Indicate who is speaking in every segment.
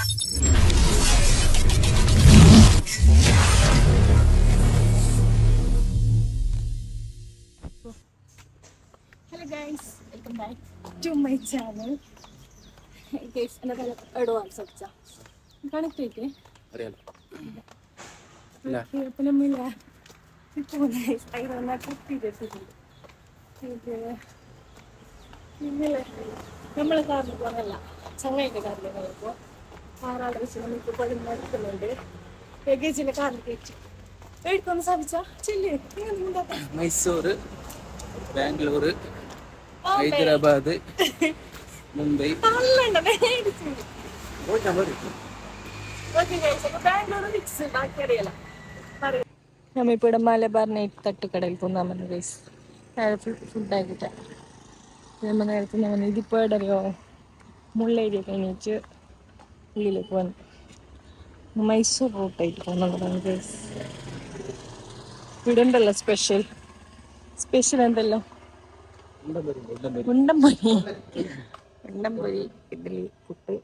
Speaker 1: Hello guys, welcome back to my channel. Guys, another advance अच्छा connect है क्या?
Speaker 2: अरे
Speaker 1: ये अपने मिला तो नहीं साइड वाला कुत्ती जैसे ठीक है ये मिला നമ്മളെ കാറിൽ പോകല്ല ചങ്ങയുടെ കാറിൽ പോയപ്പോൾ ആറാട് വെച്ച് നമുക്ക് പതിനാല് ലഗേജിന്റെ കാറിൽ കയറ്റി എടുക്കൊന്ന് സാധിച്ചാ ചെല്ലേ
Speaker 2: മൈസൂർ ബാംഗ്ലൂർ ഹൈദരാബാദ് മുംബൈ
Speaker 1: നമ്മളിപ്പോൾ ഇവിടെ മലബാർ നൈറ്റ് തട്ടുകടയിൽ പോകാൻ പറഞ്ഞു ഗൈസ് ഫുഡ് ആക്കിയിട്ട് നമ്മൾ നേരത്തെ നമ്മൾ ഇതിപ്പോൾ ഇടറിയോ മുള്ളേരിയ കഴിഞ്ഞിട്ട് ഉള്ളിലേക്ക് വന്നു മൈസൂർ റൂട്ടായിട്ട് പോകുന്നുണ്ട് ഗൈസ്. ഇവിടെ ഉണ്ടല്ലോ സ്പെഷ്യൽ എന്തല്ലോ ഉണ്ടംപൊരി ഇഡ്ഡലി പുട്ട്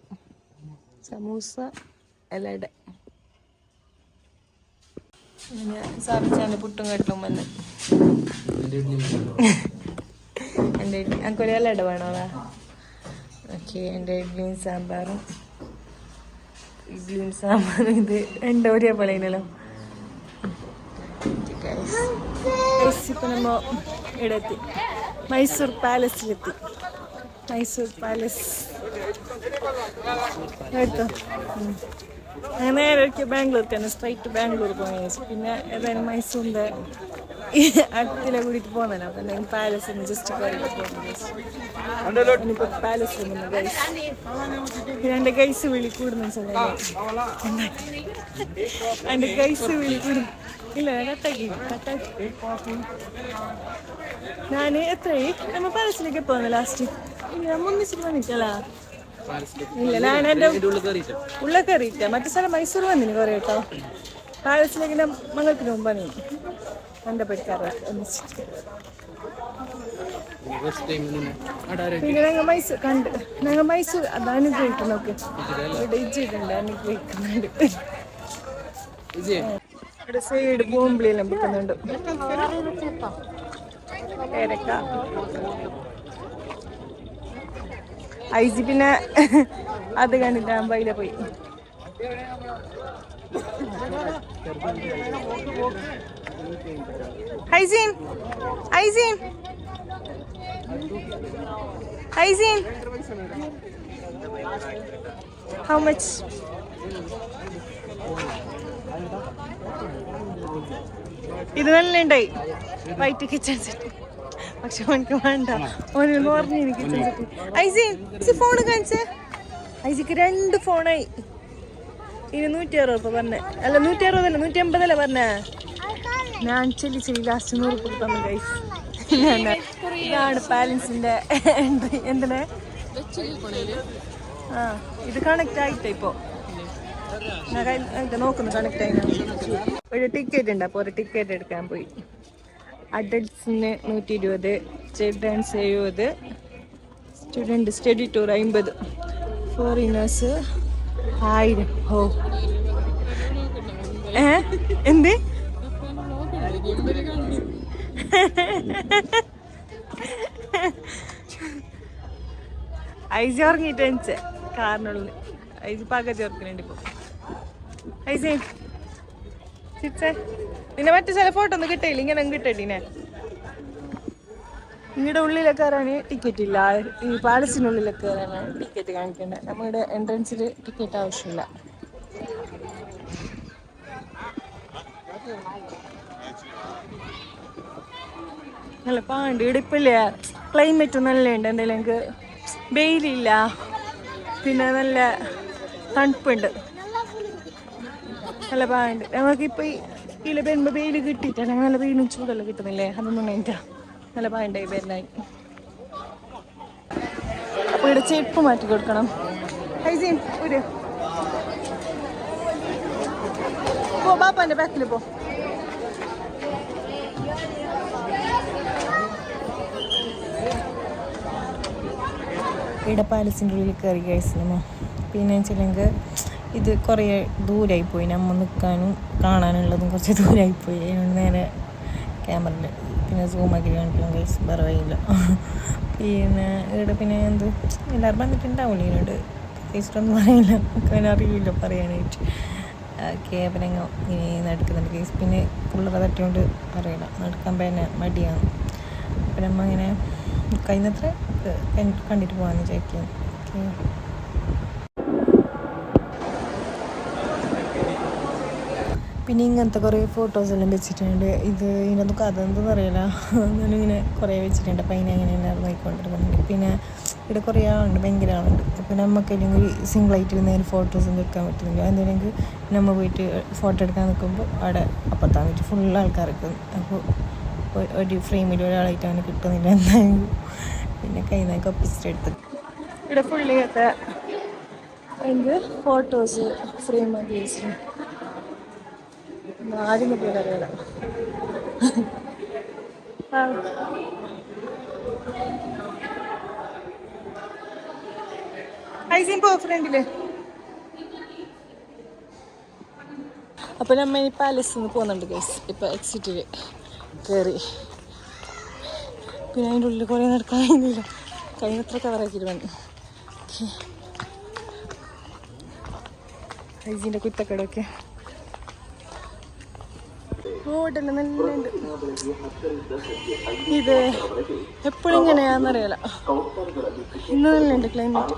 Speaker 1: സമൂസ എലട അങ്ങനെ സാധിച്ചാണ് പുട്ടും കെട്ടും വന്ന് എൻ്റെ ഇഡ്ഡലി എനിക്കൊരു എലട വേണോ ഓക്കെ. എൻ്റെ ഇഡ്ഡലിയും സാമ്പാറും ഇത് രണ്ടും ഒരേപോലെ ഇല്ലല്ലോ. ഇപ്പം നമ്മ ഇവിടെ എത്തി മൈസൂർ പാലസിലെത്തി. മൈസൂർ പാലസ് എടുത്തോ ഞാൻ നേരെ ഒരിക്കൽ ബാംഗ്ലൂർക്ക് തന്നെ സ്ട്രൈറ്റ് ബാംഗ്ലൂർ പോയി. പിന്നെ ഏതായാലും മൈസൂരിൻ്റെ അടുത്തിലെ കൂടിയിട്ട് പോകുന്നല്ലോ. അപ്പം എന്തെങ്കിലും പാലസ് ജസ്റ്റ് കയറിയിട്ട് പോകുന്നത് ഇനിയിപ്പോൾ പാലസ് വന്നു ഗൈസ്. പിന്നെ എൻ്റെ ഗൈസ് വിളി കൂടുന്ന എൻ്റെ ഗൈസ് വിളി കൂടും ഇല്ല കട്ടാക്കി ഞാൻ എത്രയായി നമ്മ പാലസിലേക്ക് പോകുന്നത് ലാസ്റ്റ് ഇല്ല മുന്നിച്ചിട്ട് വന്നിട്ടല്ല ഇല്ല ഞാൻ എൻ്റെ ഉള്ള കയറിയിട്ട മറ്റേ സ്ഥലം മൈസൂർ വന്നിന് കുറേ കേട്ടോ. പാലസിലേക്ക് ഞാൻ മംഗളത്തിന് മുമ്പാണ് എൻ്റെ പഠിക്കാറൊക്കെ ഒന്നിച്ചിട്ട്. പിന്നെ ഞങ്ങൾ മൈസൂർ കണ്ട് ഞങ്ങൾ മൈസൂർ അത് അനുഗ്രഹിക്കും നോക്ക് ഇവിടെ ഇജ്ജിട്ടുണ്ട് അനുഗ്രഹിക്കുന്നുണ്ട്. ഇവിടെ സൈഡ് ബോംബിളിയെല്ലാം വിൽക്കുന്നുണ്ട്. പേരക്ക ഐസി പിന്നെ അത് കണ്ടില്ല അമ്പയില പോയി. ഹൈസീൻ ഹൈസീൻ ഹൈസീൻ ഹൗ മച്ച്? ഇത് നല്ല ഉണ്ടായി വൈറ്റ് കിച്ചൺ സെറ്റ്. പക്ഷെ ഓനക്ക് വേണ്ട ഓനെന്ന് പറഞ്ഞു കിച്ചൺ സെറ്റ്. ഐസി ഫോണ് കാണിച്ചേ. ഐസിക്ക് 2 ഫോണായി. ഇനി 160 പറഞ്ഞേ അല്ല 160 150 പറഞ്ഞേ. ഞാൻ ചെല്ലി ലാസ്റ്റ് 100 കൊടുത്തു ഗൈസ്. ഇതാണ് പാലൻസിന്റെ എൻട്രി. എന്തിനാ ഇത് കണക്ട് ആയിട്ട് ഇപ്പോ നോക്കുന്നു കണക്ട് ആയി. ഒരു ടിക്കറ്റ് ഉണ്ട് അപ്പോൾ ഒരു ടിക്കറ്റ് എടുക്കാൻ പോയി. അഡൽട്ട്സിന് 120, children's 70, student study tour 50, foreigners 1000. ഓ എന്ത് ഐസി ഉറങ്ങിയിട്ട് കാറിനുള്ളിൽ ഐസി പകുതി ഉറക്കുന്നുണ്ട് ഇപ്പോൾ. ഐസി ചിച്ചേ നിന്നെ മറ്റു ചില ഫോട്ടോ ഒന്നും കിട്ടിയില്ല. ഇങ്ങനെ കിട്ടട്ടീനെ ഇങ്ങടെ ഉള്ളിലൊക്കെ കയറാൻ ടിക്കറ്റ് ഇല്ല. ഈ പാലസിനുള്ളിലൊക്കെ കയറാനാണ് ടിക്കറ്റ് കാണിക്കേണ്ടത്. നമ്മുടെ എൻട്രൻസിൽ ടിക്കറ്റ് ആവശ്യമില്ല. നല്ല പാണ്ട് ഇടിപ്പില്ല. ക്ലൈമറ്റ് നല്ലുണ്ട്. എന്തെങ്കിലും എനിക്ക് വെയിലില്ല, പിന്നെ നല്ല തണുപ്പുണ്ട്, നല്ല പാണ്ട്. ഞങ്ങൾക്കിപ്പോൾ ഇതിൽ വരുമ്പോൾ വെയിൽ കിട്ടിയിട്ടാണ് ഞങ്ങൾ നല്ല വെയിലും ചൂടെല്ലാം കിട്ടുന്നില്ലേ. അതൊന്നും വേണ്ട നല്ല പാണ്ടായി വരുന്നായി. അപ്പോൾ ഇവിടെ ചെരുപ്പ് മാറ്റി കൊടുക്കണം. ഹൈസീൻ ഒരു പോ ബാപ്പാൻ്റെ ബാക്കിൽ പോ. ഇവിടെ പാലസിൻ്റെ ഉള്ളിൽ കയറി കഴിച്ചു. പിന്നെ വെച്ചില്ലെങ്കിൽ ഇത് കുറേ ദൂരമായിപ്പോയി, നമ്മൾ നിൽക്കാനും കാണാനുള്ളതും കുറച്ച് ദൂരമായിപ്പോയി. അതുകൊണ്ട് നേരെ ക്യാമറയിൽ പിന്നെ സൂമാക്കി കാണിക്കണം ഗൈസ്, വേറെ വഴിയില്ല. പിന്നെ ഇവിടെ പിന്നെ എന്ത് എല്ലാവരും വന്നിട്ടുണ്ടാവില്ല ഇതിനോട് ടേസ്റ്റൊന്നും പറയില്ല, നമുക്ക് അറിയില്ല പറയാനായിട്ട്. ഓക്കെ, പിന്നെ ഇങ്ങനെ നടക്കുന്നുണ്ട് കേസ്. പിന്നെ പിള്ളേരെ തട്ടിയോണ്ട് അറിയില്ല, നടക്കാൻ പിന്നെ മടിയാണ്. അപ്പം നമ്മൾ ഇങ്ങനെ കഴിയുന്നത്ര കണ്ടിട്ട് പോകാമെന്ന് വിചാരിക്കുന്നു. ഓക്കെ, പിന്നെ ഇങ്ങനത്തെ കുറേ ഫോട്ടോസെല്ലാം വെച്ചിട്ടുണ്ട്. ഇതിനൊന്നും കഥ എന്തെന്ന് അറിയില്ല, എന്നാലും ഇങ്ങനെ കുറേ വെച്ചിട്ടുണ്ട്. അപ്പം അതിനെ അങ്ങനെ എല്ലാവരും നോക്കിക്കൊണ്ടിരിക്കുന്നുണ്ട്. പിന്നെ ഇവിടെ കുറേ ആളുണ്ട്, ഭയങ്കര ആളുണ്ട്. അപ്പോൾ നമുക്കല്ലെങ്കിൽ സിംഗിളായിട്ട് നേരെ ഫോട്ടോസൊന്നും എടുക്കാൻ പറ്റുന്നില്ല. എന്തെങ്കിലും നമ്മൾ പോയിട്ട് ഫോട്ടോ എടുക്കാൻ നിൽക്കുമ്പോൾ അവിടെ അപ്പത്താൻ പറ്റും, ഫുൾ ആൾക്കാർക്ക്. അപ്പോൾ ഒരു ഫ്രെയിമിൽ ഒരാളായിട്ട് അങ്ങനെ കിട്ടുന്നില്ല എന്തായാലും. പിന്നെ കയ്യിൽ നിന്നൊക്കെ ഒപ്പിച്ചിട്ടെടുത്ത് ഇവിടെ ഫുള്ളിങ്ങനത്തെ ഫോട്ടോസ് ഫ്രെയിം ആക്കി വെച്ചിട്ടുണ്ട്. ആരും കിട്ടിയത് അറിയാം. ഐസിൻ പോ ഫ്രണ്ടില്. അപ്പൊ നമ്മ ഈ പാലസിൽ നിന്ന് പോകുന്നുണ്ട് ഗൈസ്. ഇപ്പൊ എക്സിറ്റില് കയറി. പിന്നെ അതിൻ്റെ ഉള്ളിൽ കുറേ നടക്കാൻ കഴിയുന്നില്ല, കഴിഞ്ഞത്ര കവറാക്കിയിട്ട് വന്നു. ഐസിൻ്റെ കുത്തക്കടൊക്കെ റോഡെല്ലാം നല്ല ഉണ്ട്. ഇത് എപ്പോഴും ഇങ്ങനെയാണെന്നറിയാല, ഇന്ന് നല്ല ഉണ്ട് ക്ലൈമറ്റ്.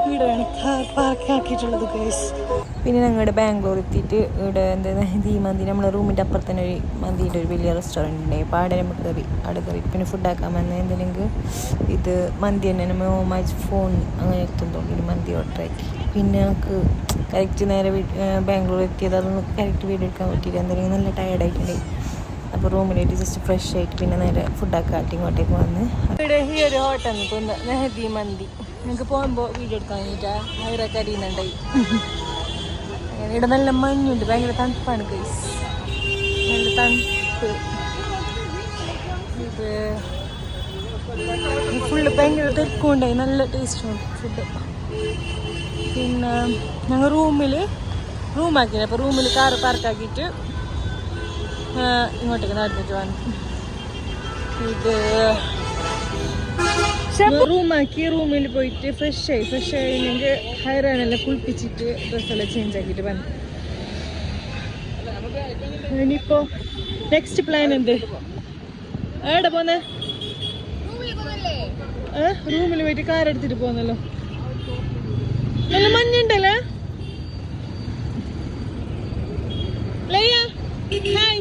Speaker 1: ഇവിടെയാണ് കാർ പാർക്ക് ആക്കിയിട്ടുള്ളത് ഗൈസ്. പിന്നെ ഞങ്ങളുടെ ബാംഗ്ലൂർ എത്തിയിട്ട് ഇവിടെ എന്താ ഈ മന്തി നമ്മളെ റൂമിൻ്റെ അപ്പുറത്ത് തന്നെ ഒരു മന്തിൻ്റെ ഒരു വലിയ റെസ്റ്റോറൻറ്റ് ഉണ്ട്. അപ്പോൾ അവിടെ നമ്മൾ കയറി, അവിടെ കയറി പിന്നെ ഫുഡാക്കാൻ വന്നത് എന്തെങ്കിലും ഇത് മന്തി തന്നെ നമ്മൾ ഹോമാജ് ഫോൺ അങ്ങനെ എത്തുന്നതുകൊണ്ട് മന്തി ഓർഡർ ആക്കി. പിന്നെ ഞങ്ങൾക്ക് കറക്റ്റ് നേരെ ബാംഗ്ലൂർ എത്തിയത്, അതൊന്നും കറക്റ്റ് വീഡിയോ എടുക്കാൻ പറ്റിയില്ല, എന്തെങ്കിലും നല്ല ടയർഡായിട്ടുണ്ടായി. അപ്പോൾ റൂമിലേക്ക് ജസ്റ്റ് ഫ്രഷ് ആയിട്ട് പിന്നെ നേരെ ഫുഡൊക്കെ ആട്ടി ഇങ്ങോട്ടേക്ക് വന്ന് ഇവിടെ ഈ ഒരു ഹോട്ടലിൽ തോന്നുന്നു നെഹദി മന്തി. നിങ്ങൾക്ക് പോകുമ്പോൾ വീഡിയോ എടുക്കാൻ വേണ്ടിയിട്ടാ അവരൊക്കെ അറിയുന്നുണ്ടായി. അങ്ങനെ ഇവിടെ നല്ല മഞ്ഞുണ്ട്, ഭയങ്കര തണുപ്പാണ് ഗൈസ്, നല്ല തണുപ്പ്. ഇത് ഫുള്ള് ഭയങ്കര തിരക്കും ഉണ്ടായി, നല്ല ടേസ്റ്റും ഫുഡ്. പിന്നെ ഞങ്ങൾ റൂമാക്കിയത്. അപ്പോൾ റൂമിൽ കാറ് പാർക്കാക്കിയിട്ട് ഇങ്ങോട്ടേക്ക് നടന്നിട്ട് വന്നു. ഇത് റൂമാക്കി റൂമിൽ പോയിട്ട് ഫ്രഷ് ആയില്ലെങ്കിൽ ഹൈറാനെല്ലാം കുളിപ്പിച്ചിട്ട് ഡ്രസ്സെല്ലാം ചേഞ്ച് ആക്കിയിട്ട് വന്നു. ഇനിയിപ്പോൾ നെക്സ്റ്റ് പ്ലാൻ എന്ത്? എവിടെ പോന്നെ? റൂമിൽ പോയിട്ട് കാർ എടുത്തിട്ട് പോന്നല്ലോ. നല്ല മഞ്ഞുണ്ടല്ലേ? ലയ്യ ഹായ്